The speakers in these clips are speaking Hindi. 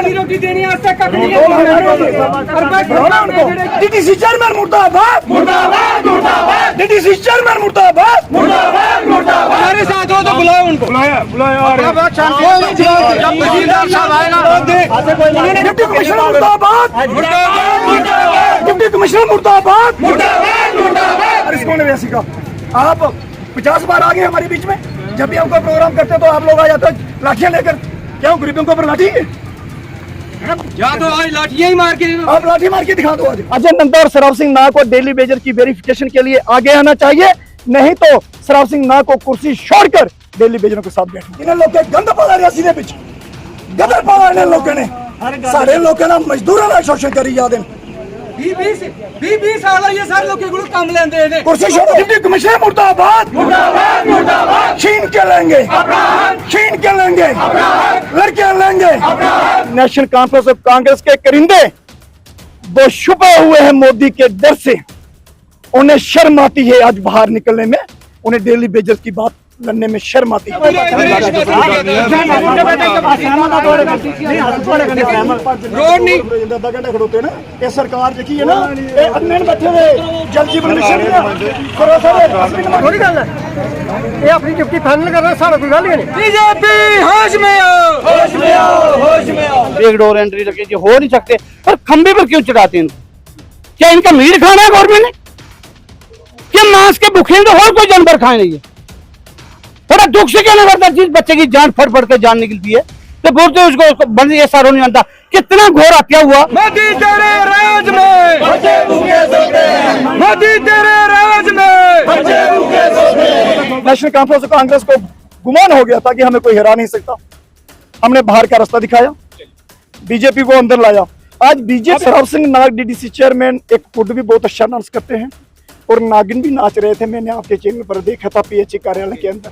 रोटी देनी आज तक डीडीसी चेयरमैन मुर्दाबाद मुर्दाबाद मुर्दाबाद डीडीसी चेयरमैन मुर्दाबाद मुर्दाबाद मुर्दाबाद हमारे साथ हो तो बुलाओ उनको बुलाया डिप्टी कमिश्नर मुर्दाबाद डिप्टी कमिश्नर मुर्दाबाद मुर्दाबाद मुर्दाबाद। वैसी का आप 50 बार आ गए हमारे बीच में, जब भी हमको प्रोग्राम करते तो आप लोग आ जाते लाठियां लेकर। क्यों गरीबों के ऊपर लाठी है? या तो आज लाठियां ही मार के आप लाठी मार के दिखा दो। अजय नंदा और सराव सिंह नाग को डेली वेजर की वेरिफिकेशन के लिए आगे आना चाहिए, नहीं तो सराव सिंह नाग को कुर्सी छोड़कर डेली वेजरों के साथ बैठना। इन लोग के गंद पड़ा रियासी दे विच गदर पड़ा इन लोगों ने सारे लोगों ने मजदूरों का शोषण करी जाते हैं। 20 साल ये सारे लोग के काम लेंदे ने कुर्सी छोड़ो। डिप्टी कमिश्नर मुर्दाबाद मुर्दाबाद मुर्दाबाद छीन के लेंगे लड़के लेंगे। नेशनल कॉन्फ्रेंस ऑफ कांग्रेस के करिंदे वो छुपे हुए हैं मोदी के डर से, उन्हें शर्म आती है आज बाहर निकलने में, उन्हें डेली वेजर की बात लड़ने में शर्म आती है। रोड नहीं खड़ोते ना ये सरकार जी है ना बैठे हुए जल जीवन मिशन थोड़ी गल है ये अपनी ड्यूटी फाइनल कर रहा है सारा कोई गल ही नहीं। बीजेपी होश में आओ होश में आओ होश में आओ। एक डोर एंट्री लगे जो हो नहीं सकते पर खंबे पर क्यों चढ़ाते हैं? क्या इनका मीट खाना है गवर्नमेंट ने? क्या मांस के भूखे तो और कोई जानवर खाए नहीं है? थोड़ा दुख से कहना पड़ता जिस बच्चे की जान फट फट के जान निकलती है तो बोलते उसको बंद ये सारों नहीं जानता कितना घोर हत्या हुआ। मोदी तेरे राज में मोदी तेरे राज में। नेशनल कॉन्फ्रेंस ऑफ कांग्रेस को गुमान हो गया था कि हमें कोई हरा नहीं सकता। हमने बाहर का रास्ता दिखाया, बीजेपी को अंदर लाया। आज बीजेपी सराव सिंह नाग डीडीसी चेयरमैन एक खुद भी बहुत अच्छा डांस करते हैं और नागिन भी नाच रहे थे। मैंने आपके चैनल पर देखा था पीएचई कार्यालय के अंदर।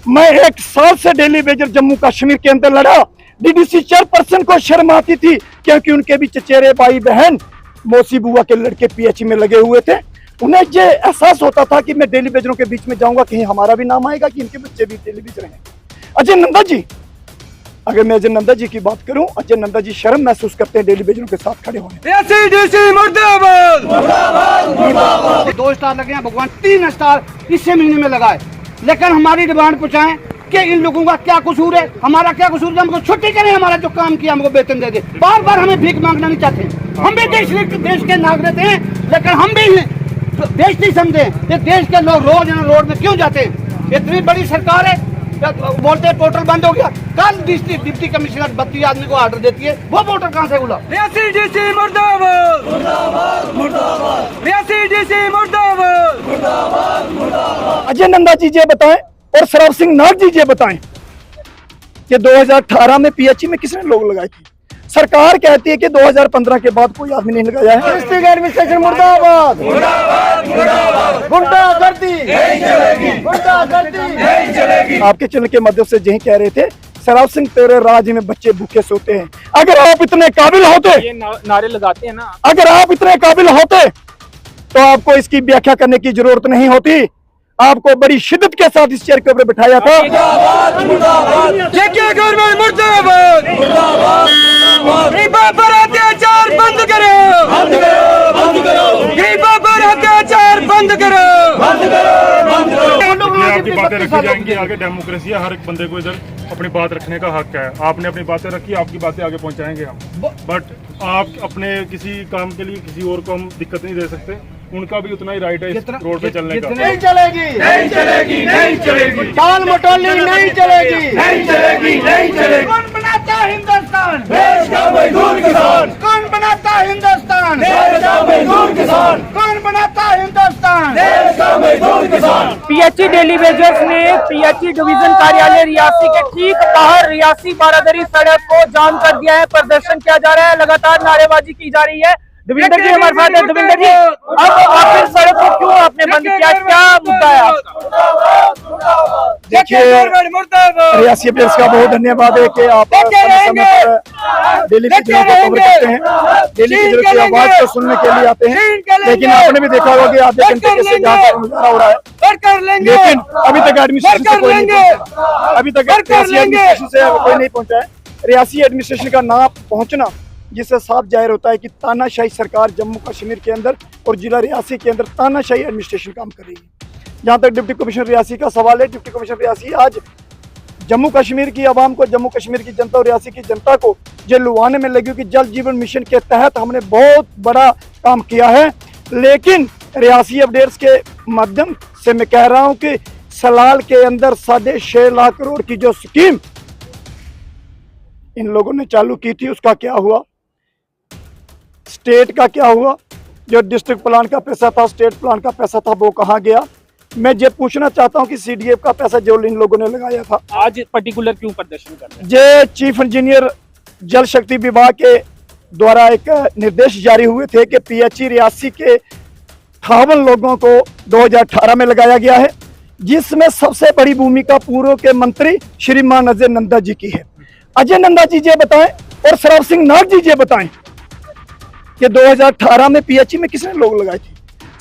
मैं 1 साल से डेली वेजर जम्मू कश्मीर के अंदर लड़ा। डीडीसी चेयरपर्सन को शर्म आती थी क्योंकि उनके भी चचेरे भाई बहन मौसी बुआ के लड़के पीएचई में लगे हुए थे। उन्हें ये एहसास होता था कि मैं डेली वेजरों के बीच में जाऊंगा कहीं हमारा भी नाम आएगा कि इनके बच्चे भी डेली वेजर हैं। अजय नंदा जी, अगर मैं अजय नंदा जी की बात करूं, अजय नंदा जी शर्म महसूस करते हैं डेली वेजरों के साथ खड़े होने। 2 स्टार लगे हैं भगवान, 3 स्टार इसी महीने में लगाए, लेकिन हमारी डिमांड पहुंचाएं कि इन लोगों का क्या कसूर है, हमारा क्या कसूर है। हमको छुट्टी करें, हमारा जो काम किया हमको वेतन दे दे। बार बार हमें भीख मांगना नहीं चाहते। हम भी देश के नागरिक हैं, लेकिन हम भी देश नहीं समझे। ये देश के लोग रोज रोड में क्यों जाते हैं? इतनी बड़ी सरकार है, बोलते हैं पोर्टल बंद हो गया। कल डिप्टी कमिश्नर 32 आदमी को ऑर्डर देती है, वो पोर्टल कहाँ से खुला? रियासी डीसी मुर्दाबाद मुर्दाबाद मुर्दाबाद रियासी डीसी मुर्दाबाद मुर्दाबाद मुर्दाबाद। अजय नंदा जी ये बताएं और सराव सिंह नाग जी ये बताएं कि 2018 में पीएचई में किसने लोग लगाए थे? सरकार कहती है कि 2015 के बाद कोई आदमी नहीं लगाया है। एडमिनिस्ट्रेशन मुर्दाबाद मुर्दाबाद मुर्दाबाद। गुंडागर्दी नहीं चलेगी, गुंडागर्दी नहीं चलेगी। आपके चैनल के माध्यम से यही कह रहे थे सराव सिंह तेरे राज में बच्चे भूखे सोते हैं। अगर आप इतने काबिल होते, ये नारे लगाते हैं ना, अगर आप इतने काबिल होते तो आपको इसकी व्याख्या करने की जरूरत नहीं होती। आपको बड़ी शिद्दत के साथ इस चेयर के ऊपर बिठाया था। गरीबों पर अत्याचार बंद करो, गरीबों पर अत्याचार बंद करो, बंद करो। आपकी बातें रखी जाएंगी, आगे डेमोक्रेसी है, हर एक बंदे को इधर अपनी बात रखने का हक है। आपने अपनी बातें रखी, आपकी बातें आगे पहुंचाएंगे हम, बट आप अपने किसी काम के लिए किसी और को हम दिक्कत नहीं दे सकते। उनका भी उतना ही राइट है इस रोड पे चलने का। नहीं चलेगी, नहीं चलेगी, नहीं चलेगी, टाल मटोली नहीं चलेगी, नहीं चलेगी, नहीं चलेगी। कौन बनाता हिंदुस्तान? देश का मजदूर किसान। कौन बनाता हिंदुस्तान? देश का मजदूर किसान। कौन बनाता हिंदुस्तान? देश का मजदूर किसान। पीएचई डेली वेजर्स ने पीएचई डिवीजन कार्यालय रियासी के ठीक बाहर रियासी बारादरी सड़क को जाम कर दिया है। प्रदर्शन किया जा रहा है, लगातार नारेबाजी की जा रही है। देवेंद्र जी हमारे साथ है। देवेंद्र जी, अब आखिर सड़क को क्यों आपने बंद किया, क्या मुद्दा है? देखिए रियासी प्रेस का बहुत धन्यवाद है कि आप डेली वेजरों को कवर करते हैं, डेली वेजरों की आवाज को सुनने के लिए आते हैं। लेकिन आपने भी देखा होगा कि आधे घंटे से ज्यादा मुजाहरा हो रहा है, लेकिन अभी तक एडमिनिस्ट्रेशन से कोई नहीं पहुंचा, अभी तक रियासी एडमिनिस्ट्रेशन से कोई नहीं पहुंचा है। रियासी एडमिनिस्ट्रेशन का ना पहुंचना जिससे साफ जाहिर होता है कि तानाशाही सरकार जम्मू कश्मीर के अंदर और जिला रियासी के अंदर तानाशाही एडमिनिस्ट्रेशन काम कर रही है। जहाँ तक डिप्टी कमिश्नर रियासी का सवाल है, डिप्टी कमिश्नर रियासी आज जम्मू कश्मीर की आवाम को, जम्मू कश्मीर की जनता और रियासी की जनता को जो लुभाने में लगी कि जल जीवन मिशन के तहत हमने बहुत बड़ा काम किया है। लेकिन रियासी अपडेट्स के माध्यम से मैं कह रहा हूं कि सलाल के अंदर 6.5 लाख करोड़ की जो स्कीम इन लोगों ने चालू की थी उसका क्या हुआ, स्टेट का क्या हुआ, जो डिस्ट्रिक्ट प्लान का पैसा था, स्टेट प्लान का पैसा था, वो कहाँ गया। मैं ये पूछना चाहता हूं कि सीडीएफ का पैसा जो इन लोगों ने लगाया था, आज पर्टिकुलर क्यों प्रदर्शन कर रहे हैं? जे चीफ इंजीनियर जल शक्ति विभाग के द्वारा एक निर्देश जारी हुए थे कि पीएचई रियासी के 58 लोगों को 2018 में लगाया गया है, जिसमें सबसे बड़ी भूमिका पूर्व के मंत्री श्रीमान अजय नंदा जी की है। अजय नंदा जी ये बताएं और सराव सिंह नाग जी ये बताएं कि 2018 में पीएचई में किसने लोग लगाए थे।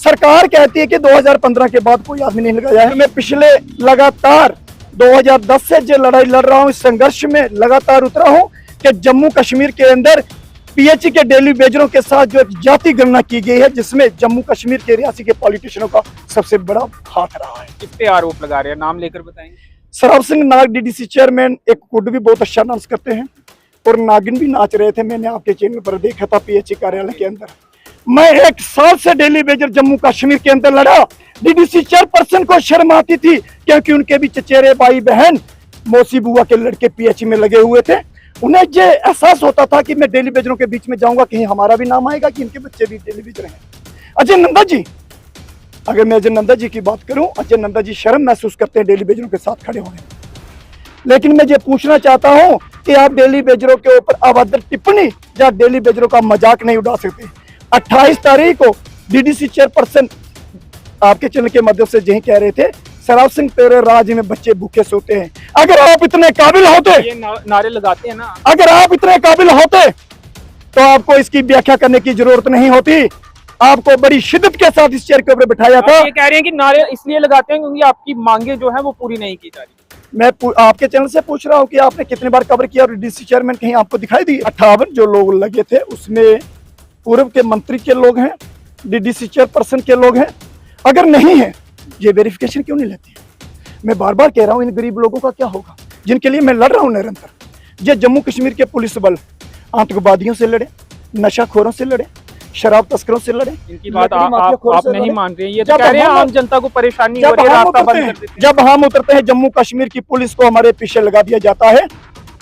सरकार कहती है कि 2015 के बाद कोई आदमी नहीं लगाया है। मैं पिछले लगातार 2010 से जो लड़ाई लड़ रहा हूं, इस संघर्ष में लगातार उतरा हूं कि जम्मू कश्मीर के अंदर पीएचई के डेली वेजरों के साथ जो जाति गणना की गई है, जिसमें जम्मू कश्मीर के रियासी के पॉलिटिशियनों का सबसे बड़ा हाथ रहा है। किस पे आरोप लगा रहे हैं, नाम लेकर बताएंगे? सराव सिंह नाग डीडीसी चेयरमैन एक कुड भी बहुत अच्छा डांस करते हैं और नागिन भी नाच रहे थे, मैंने आपके चैनल पर देखा था पीएचई कार्यालय के अंदर। मैं 1 साल से डेली वेजर जम्मू कश्मीर के अंदर लड़ा। डीडीसी चेयरपर्सन को शर्म आती थी क्योंकि उनके भी चचेरे भाई बहन मौसी बुआ के लड़के पीएचई में लगे हुए थे। उन्हें ये एहसास होता था कि मैं डेली वेजरों के बीच में जाऊंगा, कहीं हमारा भी नाम आएगा कि इनके बच्चे भी डेली वेजर हैं। अजय नंदा जी, अगर मैं अजय नंदा जी की बात करूं, अजय नंदा जी शर्म महसूस करते हैं डेली वेजरों के साथ खड़े होने। लेकिन मैं ये पूछना चाहता हूं कि आप डेली वेजरों के ऊपर अभद्र टिप्पणी या डेली वेजरों का मजाक नहीं उड़ा सकते। 28 तारीख को डीडीसी चेयरपर्सन आपके चैनल के माध्यम से यही कह रहे थे, सराव सिंह तेरे राज्य में बच्चे भूखे सोते हैं। अगर आप इतने काबिल होते, ये नारे लगाते हैं ना, अगर आप इतने काबिल होते तो आपको इसकी व्याख्या करने की जरूरत नहीं होती। आपको बड़ी शिद्दत के साथ इस चेयर के ऊपर बिठाया था। ये कह रहे हैं कि नारे इसलिए लगाते हैं क्योंकि आपकी मांगे जो है वो पूरी नहीं की जा रही। मैं आपके चैनल से पूछ रहा हूँ कि आपने कितनी बार कवर किया और डीसी चेयरमैन कहीं आपको दिखाई दी? 58 जो लोग लगे थे उसमें पूर्व के मंत्री के लोग हैं, डीडीसी चेयरपर्सन के लोग हैं। अगर नहीं है, ये वेरिफिकेशन क्यों नहीं लेती? मैं बार बार कह रहा हूँ इन गरीब लोगों का क्या होगा जिनके लिए मैं लड़ रहा हूँ निरंतर। ये जम्मू कश्मीर के पुलिस बल आतंकवादियों से लड़े, नशाखोरों से लड़े, शराब तस्करों से लड़े। इनकी बात आप नहीं मान रहे हैं, ये तो कह रहे हैं आम जनता को परेशानी हो रही है, रास्ता बंद कर देते हैं। जब हम उतरते हैं जम्मू कश्मीर की पुलिस को हमारे पीछे लगा दिया जाता है।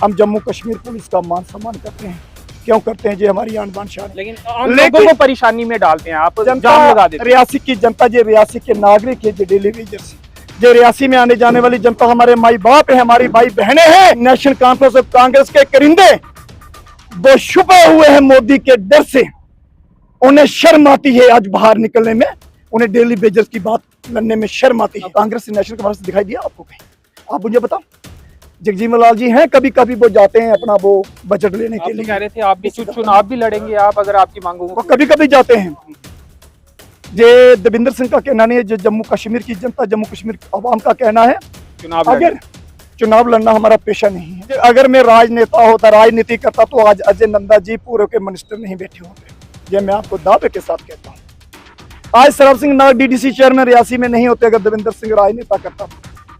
हम जम्मू कश्मीर पुलिस का मान सम्मान करते हैं, क्यों करते हैं? जी हमारी आन बान शान। लेकिन आम लोगों को परेशानी में डालते हैं आप, जाम लगा देते हैं। रियासी की जनता, जो रियासी के नागरिक है, जो डेली वेजर्स, जो रियासी में आने जाने वाली जनता हमारे माई बाप है, हमारी भाई बहनें हैं। नेशनल कॉन्फ्रेंस ऑफ कांग्रेस के करिंदे वो छुपे हुए हैं मोदी के डर से। उन्हें शर्म आती है आज बाहर निकलने में, उन्हें डेली वेजर्स की बात करने में शर्म आती है। कांग्रेस से नेशनल कॉन्फ्रेंस दिखाई दिया आपको कहीं? आप मुझे बताओ। जगजीवन लाल जी हैं, कभी कभी वो जाते हैं अपना वो बजट लेने के लिए। कह रहे थे आप भी चुनाव भी लड़ेंगे आप, अगर आपकी मांगों वो कभी कभी जाते हैं। ये देविंदर सिंह का कहना नहीं है, जो जम्मू कश्मीर की जनता, जम्मू कश्मीर आवाम का कहना है अगर चुनाव लड़ना हमारा पेशा नहीं है। अगर मैं राजनेता होता, राजनीति करता, तो आज अजय नंदा जी पूर्व के मिनिस्टर नहीं बैठे होते। ये मैं आपको दावे के साथ कहता हूँ। आज सराव सिंह नाग डीडीसी चेयरमैन रियासी में नहीं होते अगर देविंदर सिंह राजनेता करता।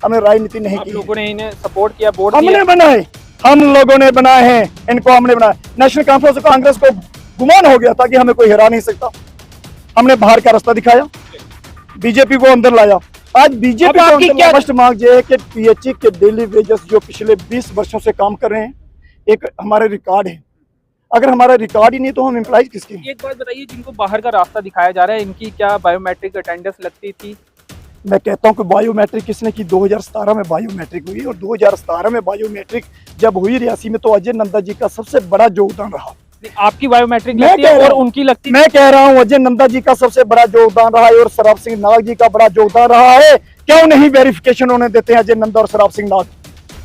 हमने राजनीति नहीं की, लोगों ने इन्हें सपोर्ट किया, वोट हमने बनाए, हम लोगों ने बनाए हैं, इनको हमने बनाया। नेशनल कॉन्फ्रेंस ऑफ कांग्रेस को गुमान हो गया था कि हमें कोई हरा नहीं सकता। हमने बाहर का रास्ता दिखाया, बीजेपी को अंदर लाया। आज बीजेपी को क्या फर्स्ट मांग ये है कि पीएचई के डेली वेजेस जो पिछले 20 वर्षों से काम कर रहे हैं, एक हमारा रिकॉर्ड है। अगर हमारा रिकॉर्ड ही नहीं तो हम एम्प्लॉइज किसके? एक बात बताइए, जिनको बाहर का रास्ता दिखाया जा रहा है, इनकी क्या बायोमेट्रिक अटेंडेंस लगती थी? मैं कहता हूं कि बायोमेट्रिक किसने की? 2017 में बायोमेट्रिक हुई, और 2017 में बायोमेट्रिक जब हुई रियासी में, तो अजय नंदा जी का सबसे बड़ा योगदान रहा। आपकी बायोमेट्रिक लगती है और उनकी लगती? मैं कह रहा हूं अजय नंदा जी का सबसे बड़ा योगदान रहा है और सराव सिंह नाग जी का बड़ा योगदान रहा है। क्यों नहीं वेरिफिकेशन होने देते हैं अजय नंदा और सराव सिंह नाग?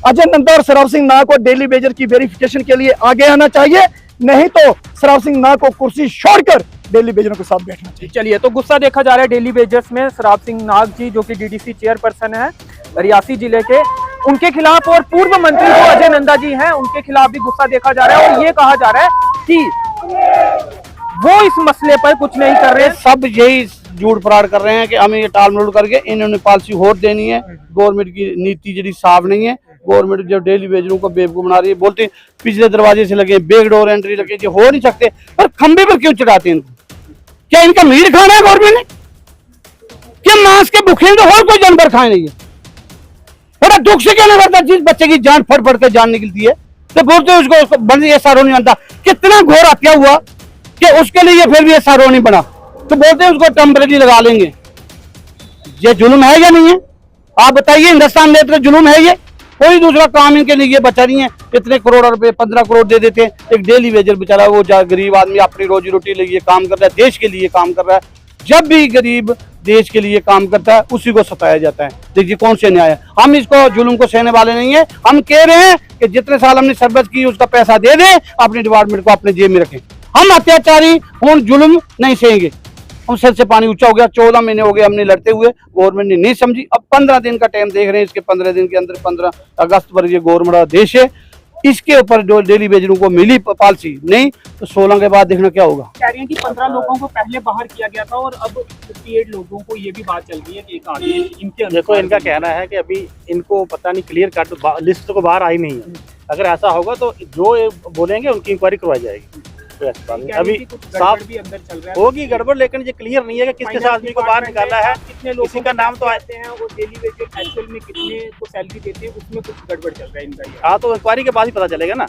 अजय नंदा और सराब सिंह नाग को डेली वेजर की वेरिफिकेशन के लिए आगे आना चाहिए, नहीं तो सराब सिंह नाग को कुर्सी छोड़कर डेली वेजरों के साथ बैठना चाहिए। चलिए, तो गुस्सा देखा जा रहा है डेली वेजर्स में सराब सिंह नाग जी, जो कि डीडीसी चेयरपर्सन है रियासी जिले के, उनके खिलाफ, और पूर्व मंत्री जो अजय नंदा जी हैं उनके खिलाफ भी गुस्सा देखा जा रहा है। और ये कहा जा रहा है कि वो इस मसले पर कुछ नहीं कर रहे। सब यही झूठ फराड कर रहे हैं कि हमें ये टाल मटोल करके इन्होंने पॉलिसी होर देनी है। गवर्नमेंट की नीति जड़ी साफ नहीं है। गवर्नमेंट जो डेली वेजरों को बेवकूफ बना रही है, बोलते पिछले दरवाजे से लगे, बैक डोर एंट्री लगे, जो हो नहीं सकते, पर खंबे पर क्यों चढ़ाते हैं इनको? क्या इनका मीट खाना है गवर्नमेंट ने? क्या मांस के भूखे तो और कोई जानवर खाए नहीं है? बड़ा दुख से कहना पड़ता, जिस बच्चे की जान फट फट के जान निकलती है तो बोलते हैं उसको बंद SRO नहीं बनता। कितना घोर हत्या हुआ कि उसके लिए फिर भी SRO नहीं बना, तो बोलते हैं उसको टेम्परेरी लगा लेंगे। ये जुल्म है या नहीं है? आप बताइए, हिंदुस्तान में इतना जुल्म है? ये कोई दूसरा काम इनके लिए बचा नहीं है। इतने करोड़ रुपए, 15 करोड़ दे देते हैं। एक डेली वेजर बेचारा, वो गरीब आदमी अपनी रोजी रोटी लिए काम कर रहा है, देश के लिए काम कर रहा है। जब भी गरीब देश के लिए काम करता है उसी को सताया जाता है। देखिए कौन से न्याय है। हम इसको जुल्म को सहने वाले नहीं है। हम कह रहे हैं कि जितने साल हमने सरबत की उसका पैसा दे दें, अपने डिपार्टमेंट को अपने जेब में रखें। हम अत्याचारी और जुल्म नहीं सहेंगे। हम सर से पानी ऊंचा हो गया। 14 महीने हो गए हमने लड़ते हुए, गवर्नमेंट ने नहीं समझी। अब 15 दिन का टाइम देख रहे हैं। इसके 15 दिन के अंदर 15 अगस्त पर ये गवर्नमेंट आदेश है, इसके ऊपर जो डेली वेजरों को मिली पॉलिसी नहीं, तो 16 के बाद देखना क्या होगा। कह रहे हैं कि 15 लोगों को पहले बाहर किया गया था और अब 58 लोगों को, ये भी बात चल रही है कि एक आदेश इनके। देखो, इनका कहना है कि अभी इनको पता नहीं, क्लियर कट लिस्ट तो बाहर आई नहीं है। अगर ऐसा होगा तो जो ये बोलेंगे उनकी इंक्वायरी करवाई जाएगी। तो ऐसी बात नहीं, अभी साफ भी अंदर चल रहा है, होगी गड़बड़, लेकिन ये क्लियर नहीं है कि किस किस आदमी को बाहर निकाला है, कितने लोगों किसी का नाम तो आते हैं और डेली वेजर एक्चुअल में कितने को सैलरी देते हैं, उसमें कुछ गड़बड़ चल रहा है इनका। हाँ, तो इंक्वायरी के बाद ही पता चलेगा ना।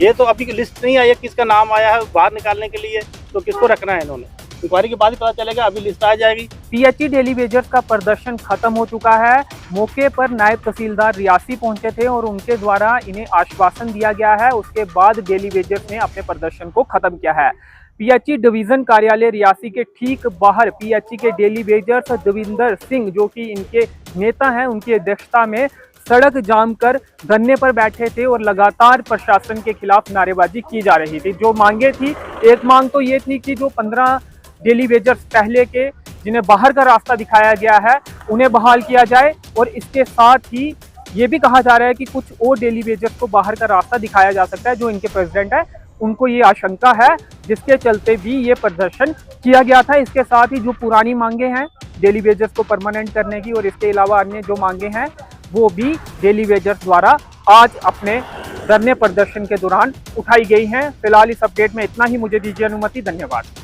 ये तो अभी लिस्ट नहीं आई है किसका नाम आया है बाहर निकालने के लिए, तो किसको रखना है इन्होंने, इंक्वायरी के बाद ही पता चलेगा। अभी लिस्ट आ जाएगी। PHE डेली वेजर्स का प्रदर्शन खत्म हो चुका है। मौके पर नायब तहसीलदार रियासी पहुंचे थे और उनके द्वारा इन्हें आश्वासन दिया गया है। उसके बाद डेली वेजर्स ने अपने प्रदर्शन को खत्म किया है। PHE डिवीजन कार्यालय रियासी के ठीक बाहर PHE के डेली वेजर्स दविंदर सिंह, जो कि इनके नेता हैं, उनकी अध्यक्षता में सड़क जाम कर धरने पर बैठे थे और लगातार प्रशासन के खिलाफ नारेबाजी की जा रही थी। जो मांगे थी, एक मांग तो ये थी कि जो 15 डेली वेजर्स पहले के जिन्हें बाहर का रास्ता दिखाया गया है उन्हें बहाल किया जाए, और इसके साथ ही ये भी कहा जा रहा है कि कुछ और डेली वेजर्स को बाहर का रास्ता दिखाया जा सकता है। जो इनके प्रेसिडेंट है उनको ये आशंका है, जिसके चलते भी ये प्रदर्शन किया गया था। इसके साथ ही जो पुरानी मांगे हैं डेली वेजर्स को परमानेंट करने की और इसके अलावा अन्य जो मांगे हैं वो भी डेली वेजर्स द्वारा आज अपने धरने प्रदर्शन के दौरान उठाई गई हैं। फिलहाल इस अपडेट में इतना ही। मुझे दीजिए अनुमति। धन्यवाद।